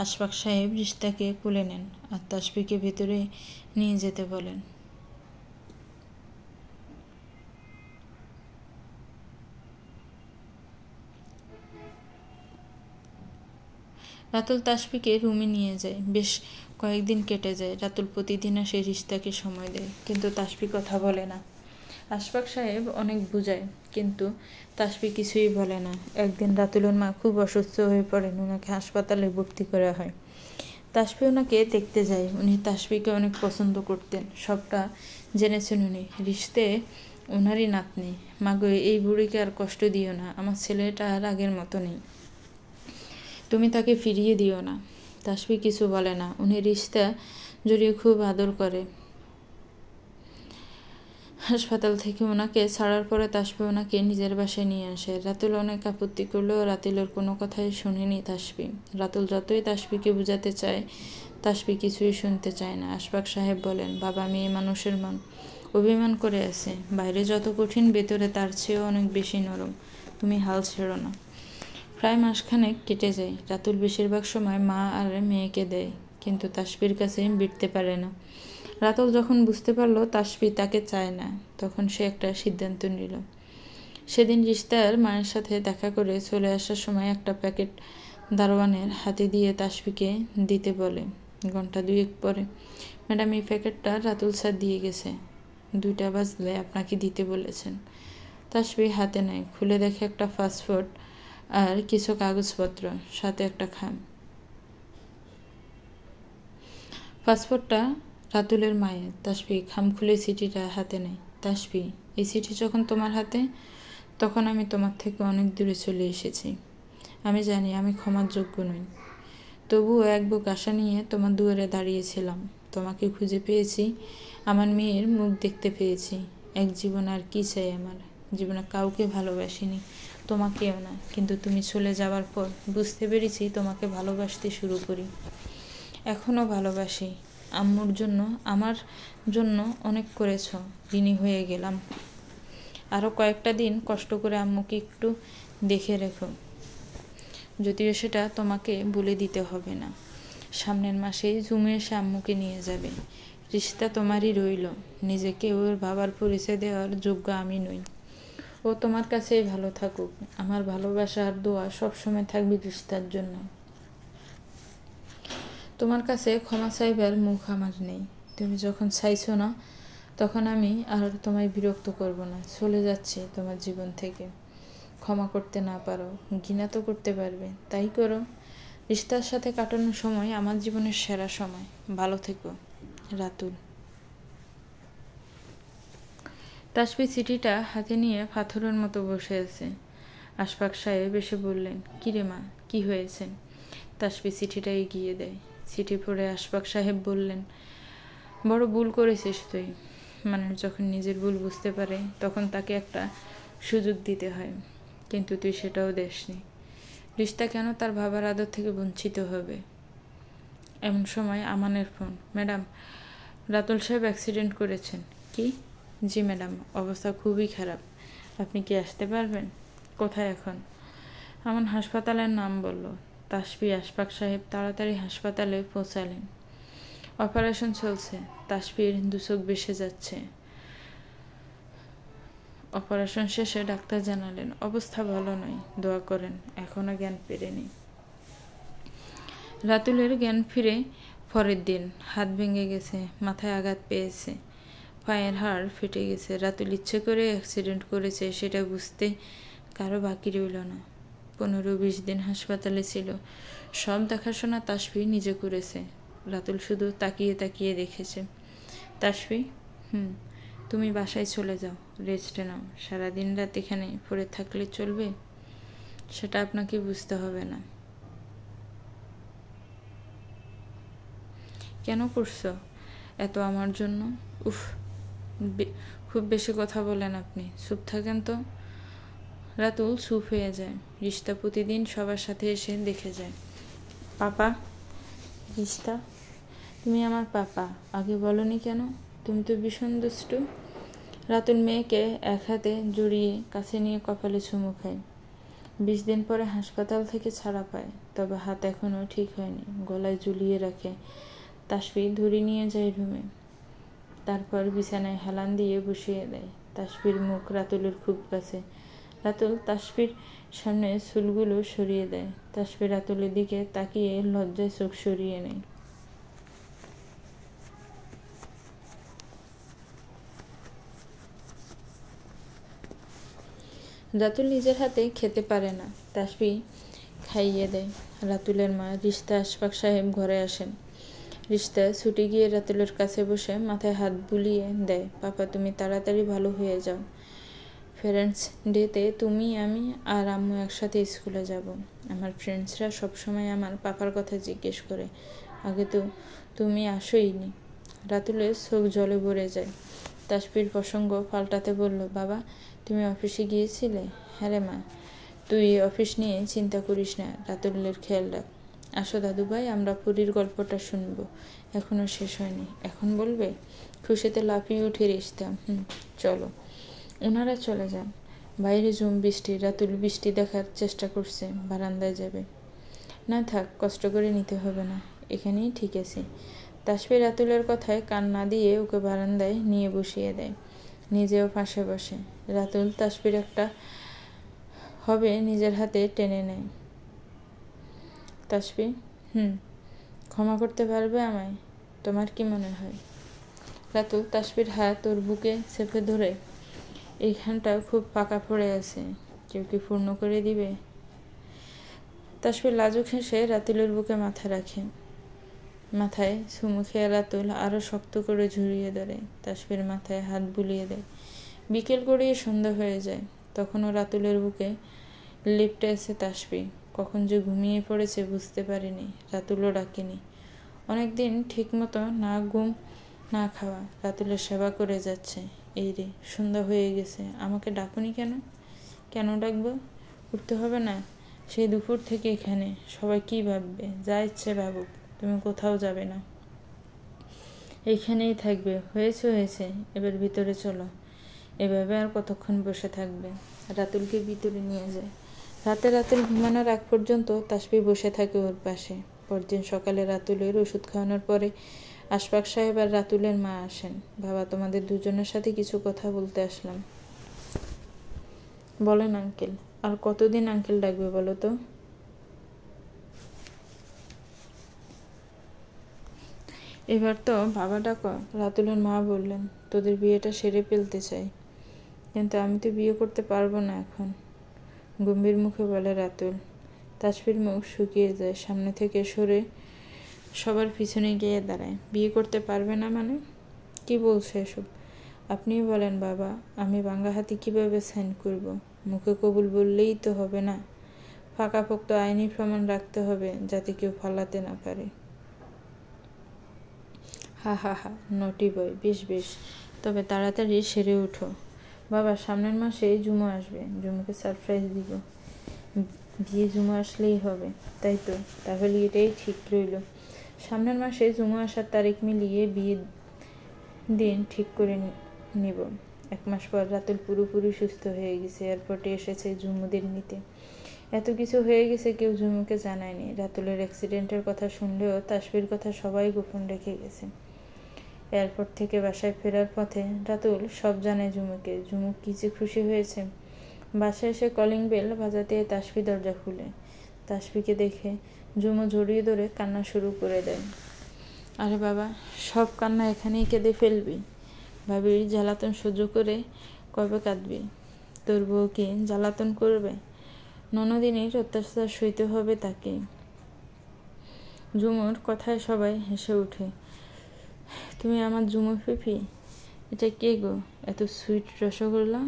আশফাক সাহেব রিশতাকে কোলে নেন আর তাসফিকে ভেতরে নিয়ে যেতে বলেন। রাতুল তাসফিকে রুমে নিয়ে যায়। বেশ কয়েকদিন কেটে যায়। রাতুল প্রতিদিন আসে রিশতাকে সময় দেয়, কিন্তু তাসফি কথা বলে না। আশফাক সাহেব অনেক বুঝায়, কিন্তু তাসফি কিছুই বলে না। একদিন রাতুলের মা খুব অসুস্থ হয়ে পড়েন, ওনাকে হাসপাতালে ভর্তি করা হয়। তাসফি ওনাকে দেখতে যায়। উনি তাসফিকে অনেক পছন্দ করতেন, সবটা জেনেছেন উনি। রিশতে ওনারই নাতনি। মাগো, এই বুড়িকে আর কষ্ট দিও না, আমার ছেলেটা আর আগের মতো নেই, তুমি তাকে ফিরিয়ে দিও না। তাসফি কিছু বলে না। উনি রিশতা জড়িয়ে খুব আদর করে। হাসপাতাল থেকে ওনাকে ছাড়ার পরে তাসফি ওনাকে নিজের বাসায় নিয়ে আসে। রাতুল অনেক আপত্তি করলেও রাতুলের কোনো কথাই শোনেনি তাসফি। রাতুল যতই তাসফিকে বোঝাতে চায়, তাসফি কিছুই শুনতে চায় না। আশফাক সাহেব বলেন, বাবা মেয়ে মানুষের মন অভিমান করে আছে, বাইরে যত কঠিন ভেতরে তার চেয়েও অনেক বেশি নরম, তুমি হাল ছেড়ো না। প্রায় মাসখানেক কেটে যায়। রাতুল বেশিরভাগ সময় মা আর মেয়েকে দেয়, কিন্তু তাসফির কাছে বিটতে পারে না। রাতুল যখন বুঝতে পারলো তাসফি তাকে চায় না, তখন সে একটা সিদ্ধান্ত নিল। সেদিন রিশতার মায়ের সাথে দেখা করে চলে আসার সময় একটা প্যাকেট দারোয়ানের হাতে দিয়ে তাসফিকে দিতে বলে। ঘন্টা 2 পরে, ম্যাডাম, এই প্যাকেটটা রাতুল স্যার দিয়ে গেছে, 2টা বাজলে আপনাকে দিতে বলেছেন। তাসফি হাতে নেয়, খুলে দেখে একটা পাসপোর্ট আর কিছু কাগজপত্র, সাথে একটা খাম। পাসপোর্টটা রাতুলের মায়ের। তাসফি খাম খুলে চিঠিটা হাতে নেয়। তাসফি, এই চিঠি যখন তোমার হাতে, তখন আমি তোমার থেকে অনেক দূরে চলে এসেছি। আমি জানি আমি ক্ষমার যোগ্য নই, তবুও এক বুক আশা নিয়ে তোমার দুয়ারে দাঁড়িয়েছিলাম। তোমাকে খুঁজে পেয়েছি, আমার মেয়ের মুখ দেখতে পেয়েছি। এক জীবন আর কি চাই আমার? জীবনে কাউকে ভালোবাসিনি, তোমাকেও না, কিন্তু তুমি চলে যাওয়ার পর বুঝতে পেরেছি তোমাকে ভালোবাসতে শুরু করি। এখনও ভালোবাসি। আম্মুর জন্য, আমার জন্য অনেক করেছ, ঋণী হয়ে গেলাম। আরও কয়েকটা দিন কষ্ট করে আম্মুকে একটু দেখে রেখো, যদিও সেটা তোমাকে বলে দিতে হবে না। সামনের মাসেই ঝুমু এসে আম্মুকে নিয়ে যাবে। রিশতা তোমারই রইল। নিজেকে ওর বাবার পরিচয় দেওয়ার যোগ্য আমি নই। ও তোমার কাছেই ভালো থাকুক। আমার ভালোবাসা আর দোয়া সবসময় থাকবে রিশতার জন্য। তোমার কাছে ক্ষমা চাইবার মুখ আমার নেই। তুমি যখন চাইছো না, তখন আমি আর তোমায় বিরক্ত করব না। চলে যাচ্ছি তোমার জীবন থেকে। ক্ষমা করতে না পারো, ঘৃণা তো করতে পারবে, তাই করো। রিশতার সাথে কাটানোর সময় আমার জীবনের সেরা সময়। ভালো থেকো, রাতুল। তাসফি চিঠিটা হাতে নিয়ে পাথরের মতো বসে আছে। আশফাক সাহেব এসে বললেন, কিরে মা, কি হয়েছে? তাসফি চিঠিটা এগিয়ে দেয়। চিঠি পড়ে আশফাক সাহেব বললেন, বড় ভুল করেছিস তুই। মানুষ যখন নিজের ভুল বুঝতে পারে, তখন তাকে একটা সুযোগ দিতে হয়, কিন্তু তুই সেটাও দেসনি। রিশতা কেন তার বাবার আদর থেকে বঞ্চিত হবে? এমন সময় আমানের ফোন। ম্যাডাম, রাতুল সাহেব অ্যাক্সিডেন্ট করেছেন। কি? জি ম্যাডাম, অবস্থা খুবই খারাপ। আপনি কি আসতে পারবেন? কোথায় এখন? আমান হাসপাতালের নাম বলল। তাসফি আশফাক সাহেব তাড়াতাড়ি হাসপাতালে পৌঁছালেন। অপারেশন চলছে। তাসফির 2 চোখ ভেসে যাচ্ছে। অপারেশন শেষে ডাক্তার জানালেন, অবস্থা ভালো নয়, দোয়া করেন, এখনো জ্ঞান ফেরেনি। রাতুলের জ্ঞান ফিরে পরের দিন। হাত ভেঙে গেছে, মাথায় আঘাত পেয়েছে, পায়ের হাড় ফেটে গেছে। রাতুল ইচ্ছে করে অ্যাক্সিডেন্ট করেছে, সেটা বুঝতে কারো বাকি রইল না। 15-20 দিন হাসপাতালে ছিল। সব দেখাশোনা তাসফি নিজে করেছে। রাতুল শুধু তাকিয়ে তাকিয়ে দেখেছে। তাসফি, তুমি বাসায় চলে যাও, রেস্ট নাও। সারাদিন রাত এখানে পড়ে থাকলে চলবে? সেটা আপনাকে বুঝতে হবে না। কেন করছো এত আমার জন্য? উফ, খুব বেশি কথা বলেন আপনি, চুপ থাকেন তো। রাতুল চুপ হয়ে যায়। রিশতা প্রতিদিন সবার সাথে এসে দেখে যায়। পাপা। রিশতা, তুমি আমার পাপা, আগে বলনি কেন? তুমি তো ভীষণ দুষ্টু। রাতুল মেয়েকে এক হাতে জড়িয়ে কাছে নিয়ে কপালে চুমু খায়। 20 দিন পরে হাসপাতাল থেকে ছাড়া পায়, তবে হাত এখনও ঠিক হয়নি। গলায় ঝুলিয়ে রাখে। তাসফি ধরে নিয়ে যায় রুমে, তারপর বিছানায় হেলান দিয়ে বসিয়ে দেয়। তাসফির মুখ রাতুলের খুব কাছে। রাতুল তাসফির সামনে চুলগুলো সরিয়ে দেয়। তাসফি রাতুলের দিকে তাকিয়ে লজ্জায় চোখ সরিয়ে নেয়। রাতুল নিজের হাতে খেতে পারে না, তাসফি খাইয়ে দেয়। রাতুলের মা রিশতা আশফাক সাহেব ঘরে আসেন। রিশতা ছুটে গিয়ে রাতুলের কাছে বসে মাথায় হাত বুলিয়ে দেয়। পাপা, তুমি তাড়াতাড়ি ভালো হয়ে যাও। ফ্রেন্ডস ডেতে তুমি, আমি আর আম্মু একসাথে স্কুলে যাব। আমার ফ্রেন্ডসরা সবসময় আমার পাপার কথা জিজ্ঞেস করে, আগে তো তুমি আসোইনি। রাতুলের চোখ জলে ভরে যায়। তাসফির প্রসঙ্গ পাল্টাতে বলল, বাবা তুমি অফিসে গিয়েছিলে? হ্যাঁ রে মা, তুই অফিস নিয়ে চিন্তা করিস না, রাতুলের খেয়াল রাখ। আসো দাদু ভাই, আমরা পুরীর গল্পটা শুনবো, এখনো শেষ হয়নি। এখন বলবে? খুশিতে লাফিয়ে উঠে রিশতা। চলো। ওনারা চলে যান। বাইরে ঝুম বৃষ্টি। রাতুল বৃষ্টি দেখার চেষ্টা করছে, বারান্দায় যাবে। না থাক, কষ্ট করে নিতে হবে না, এখানেই ঠিক আছে। তাসফি রাতুলের কথায় কান না দিয়ে ওকে বারান্দায় নিয়ে বসিয়ে দেয়, নিজেও পাশে বসে। রাতুল তাসফির একটা হবে নিজের হাতে টেনে নেয়। তাসফি, ক্ষমা করতে পারবে আমায়? তোমার কি মনে হয়? রাতুল তাসফির হাত ওর বুকে চেপে ধরে, এইখানটা খুব ফাঁকা পড়ে আছে, কেউ কি পূর্ণ করে দিবে? তাসফির লাজুক হেসে রাতুলের বুকে মাথা রাখে। মাথায় চুমু খেয়ে রাতুল আরো শক্ত করে ঝুড়িয়ে ধরে, তাসফির মাথায় হাত বুলিয়ে দেয়। বিকেল গড়িয়ে সন্ধ্যা হয়ে যায়, তখনও রাতুলের বুকে লিপ্টে আছে তাসফি। কখন যে ঘুমিয়ে পড়েছে বুঝতে পারেনি, রাতুলও ডাকেনি। অনেকদিন ঠিক মতো না ঘুম না খাওয়া, রাতুলের সেবা করে যাচ্ছে। এই রে, সন্ধ্যা হয়ে গেছে, আমাকে ডাকুনি কেন? কেন ডাকবো? উঠতে হবে না? সেই দুপুর থেকে এখানে, সবাই কি ভাববে? যা ইচ্ছে ভাবুক, তুমি কোথাও যাবে না, এইখানেই থাকবে। হয়েছে, এবার ভিতরে চলো। এভাবে আর কতক্ষণ বসে থাকবে? রাতুলকে ভিতরে নিয়ে যায়। রাতুল ঘুমানোর আগ পর্যন্ত তাসফি বসে থাকে ওর পাশে। পরদিন সকালে রাতুলের ওষুধ খাওয়ানোর পরে আশফাক সাহেব আর রাতুলের মা আসেন। বাবা, তোমাদের দুজনের সাথে কিছু কথা বলতে আসলাম। বলেন আঙ্কেল। আর কতদিন আঙ্কেল ডাকবে বলো তো? এবার তো বাবা ডাকো। রাতুলের মা বললেন, তোদের বিয়েটা সেরে ফেলতে চাই, কিন্তু আমি তো বিয়ে করতে পারবো না এখন, গম্ভীর মুখে বলে রাতুল। তাসফির মুখ শুকিয়ে যায়, সামনে থেকে সরে সবার পিছনে গিয়ে দাঁড়ায়। বিয়ে করতে পারবে না মানে? কি বলছো এসব? আপনিই বলেন বাবা, আমি ভাঙা হাতে কিভাবে সাইন করব? মুখে কবুল বললেই তো হবে না, পাকাপোক্ত আইনি প্রমাণ রাখতে হবে যাতে কেউ ফালাতে না পারে। হা হা হা, নটি বয়। বেশ, তবে তাড়াতাড়ি সেরে উঠো। বাবা, সামনের মাসে জুমু আসবে, জুমুকে সারপ্রাইজ দিব। বিয়ে জুমু আসলেই হবে, তাই তো? তাহলে এটাই ঠিক রইল। সামনের মাসে জুমু আসার তারিখ মিলিয়ে বিয়ের দিন ঠিক করে নিব। 1 মাস পর রাতুল পুরোপুরি সুস্থ হয়ে গেছে। এয়ারপোর্টে এসেছে জুমুদের নিতে। এত কিছু হয়ে গেছে, কেউ জুমুকে জানায়নি। রাতুলের অ্যাক্সিডেন্টের কথা শুনলেও তাসফির কথা সবাই গোপন রেখে গেছে। এয়ারপোর্ট থেকে বাসায় ফেরার পথে রাতুল সব জানায় জুমুকে। জুমু কি যে খুশি হয়েছে। বাসায় এসে কলিং বেল বাজাতে তাসফি দরজা খুলে। তাসফিকে দেখে জুমু জড়িয়ে ধরে কান্না শুরু করে দেয়। আরে বাবা, সব কান্না এখানেই কেঁদে ফেলবি? ভাবির জ্বালাতন সহ্য করে কবে কাঁদবি? তোর বউ কি জ্বালাতন করবে? ননদিনীর অত্যাচার সইতে হবে তাকে। জুমুর কথায় সবাই হেসে ওঠে। তুমি আমার জুমু ফিফি? এটা কে গো, এত সুইট রসগোল্লা?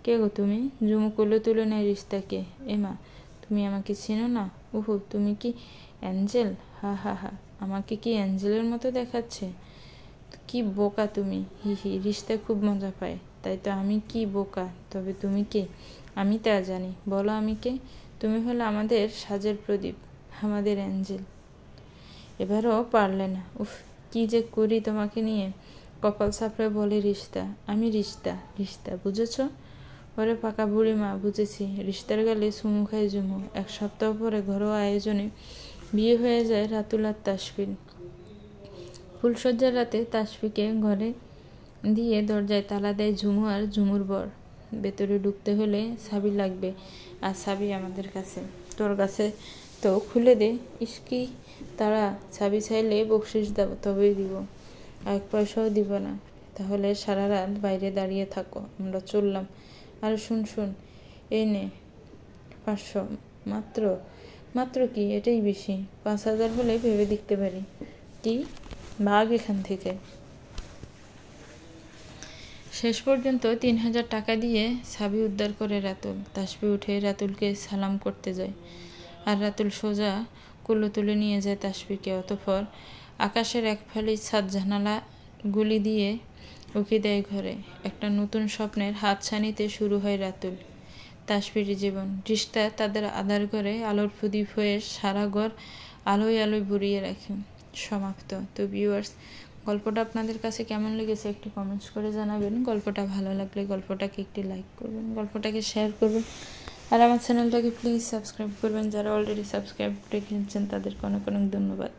কে গো তুমি? জুমু কোলে তুলে নেয় রিশতাকে। এমা, তুমি আমাকে চেনো না? উহু, তুমি কি অ্যাঞ্জেল? হা হা হা, আমাকে কি অ্যাঞ্জেলের মতো দেখাচ্ছে? কি বোকা তুমি, হি হি। রিশতা খুব মজা পায়। তাই তো, আমি কি বোকা? তবে তুমি কে? আমি তা জানি। বলো আমি কে? তুমি হলো আমাদের সাজের প্রদীপ, আমাদের অ্যাঞ্জেল। এবারও পারলে না। উফ, কি যে করি তোমাকে নিয়ে। কপাল চাপড়ে বলে রিশতা। আমি রিশতা, বুঝেছ? ওরে পাকা বুড়ি মা, বুঝেছি। রিশতার গালে চুমু খায় জুমু। 1 সপ্তাহ পরে ঘরোয়া আয়োজনে বিয়ে হয়ে যায় রাতুল আর তাসফির। ফুলসজ্জার রাতে তাসফিকে ঘরে দিয়ে দরজায় তালা দেয় ঝুমু আর ঝুমুর বর। ভেতরে ঢুকতে হলে চাবি লাগবে, আর চাবি আমাদের কাছে। তোর কাছে তো খুলে দে। ইস্কি তারা চাবি চাইলে বকশিস তবেই দিব, 1 পয়সাও দিব না। তাহলে সারা রাত বাইরে দাঁড়িয়ে থাকো, আমরা চললাম। আর শুন, এই নে 500। মাত্র কি, এটাই বেশি। 5000 হলে ভেবে দেখতে পারি। কি, ভাগ এখান থেকে। শেষ পর্যন্ত 3000 টাকা দিয়ে চাবি উদ্ধার করে রাতুল। তাসবি উঠে রাতুলকে সালাম করতে যায়, আর রাতুল সোজা কুলো তুলে নিয়ে যায় তাসবিকে। অতঃপর আকাশের এক ফালি ছাদ জানালা গুলি দিয়ে উকি দেয় ঘরে। একটা নতুন স্বপ্নের হাতছানিতে শুরু হয় রাতুল তাসবির জীবন। রিশতা তাদের আধার ঘরে আলোর প্রদীপ হয়ে সারা ঘর আলোয় ভরিয়ে রাখে। সমাপ্ত। তো ভিউয়ার্স, গল্পটা আপনাদের কাছে কেমন লেগেছে একটু কমেন্টস করে জানাবেন। গল্পটা ভালো লাগলে গল্পটাকে একটি লাইক করবেন, গল্পটাকে শেয়ার করবেন, আর আমার চ্যানেলটাকে প্লিজ সাবস্ক্রাইব করবেন। যারা অলরেডি সাবস্ক্রাইব রেখেছেন তাদেরকে অনেক ধন্যবাদ।